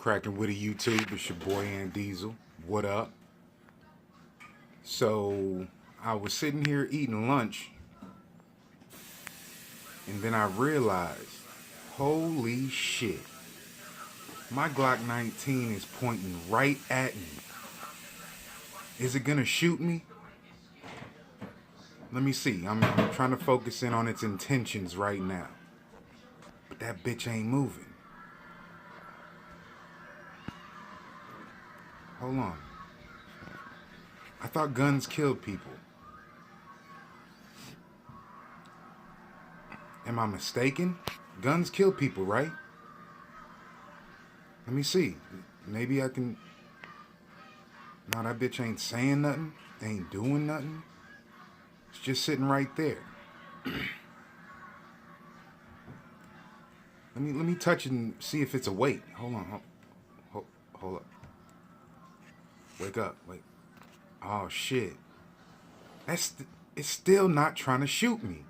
Cracking with a YouTube, it's your boy Ant Diesel. What up? So I was sitting here eating lunch, and then I realized, holy shit, my Glock 19 is pointing right at me. Is it gonna shoot me? Let me see. I'm trying to focus in on its intentions right now. But that bitch ain't moving. Hold on. I thought guns killed people. Am I mistaken? Guns kill people, right? Let me see. Maybe I can... No, that bitch ain't saying nothing. Ain't doing nothing. It's just sitting right there. Let me touch it and see if it's awake. Hold on. Hold up. Wake up. Wait. Oh shit. It's still not trying to shoot me.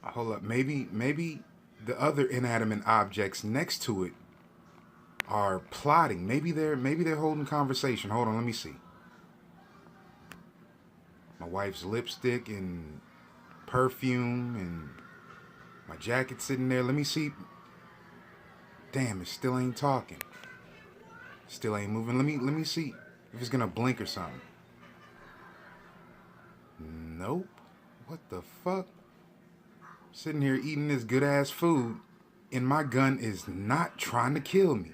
Hold up. Maybe the other inanimate objects next to it are plotting. Maybe they're holding conversation. Hold on, let me see. My wife's lipstick and perfume and my jacket sitting there. Let me see. Damn, it still ain't talking. Still ain't moving. Let me see if it's gonna blink or something. Nope. What the fuck? Sitting here eating this good ass food, and my gun is not trying to kill me.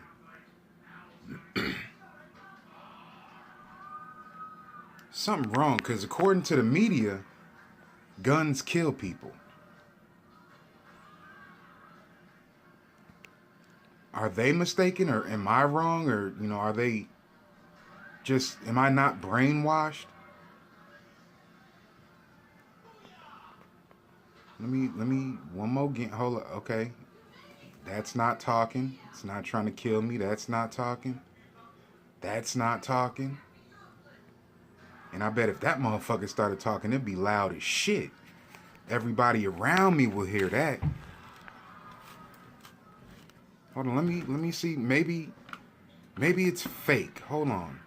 Something wrong, because according to the media, guns kill people. Are they mistaken, or am I wrong, or are they just, am I not brainwashed? Let me one more game. Hold up. Okay, that's not talking. It's not trying to kill me. That's not talking. That's not talking. And I bet if that motherfucker started talking, it'd be loud as shit. Everybody around me will hear that. Hold on, let me see. Maybe it's fake. Hold on.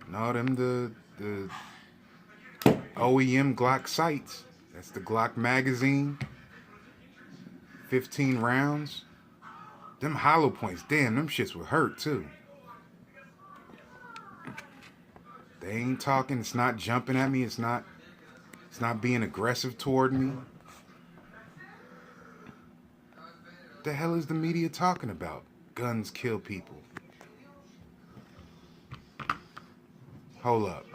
No, them the OEM Glock sights. That's the Glock magazine. 15 rounds. Them hollow points, damn, them shits would hurt too. They ain't talking, it's not jumping at me, it's not being aggressive toward me. What the hell is the media talking about? Guns kill people. Hold up.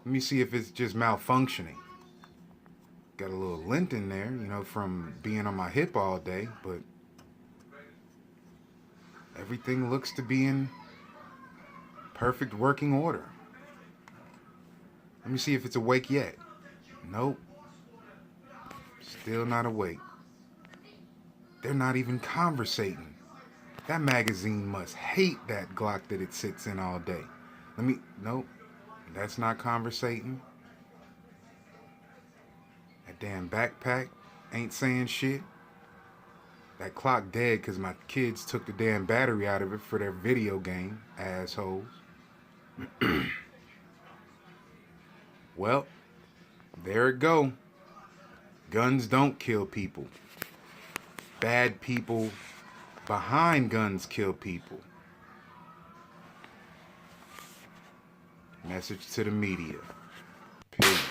Let me see if it's just malfunctioning. Got a little lint in there, from being on my hip all day, but everything looks to be in perfect working order. Let me see if it's awake yet. Nope. Still not awake. They're not even conversating. That magazine must hate that Glock that it sits in all day. Nope. That's not conversating. That damn backpack ain't saying shit. That clock dead because my kids took the damn battery out of it for their video game, assholes. Well, there it go. Guns don't kill people. Bad people behind guns kill people. Message to the media. Peace.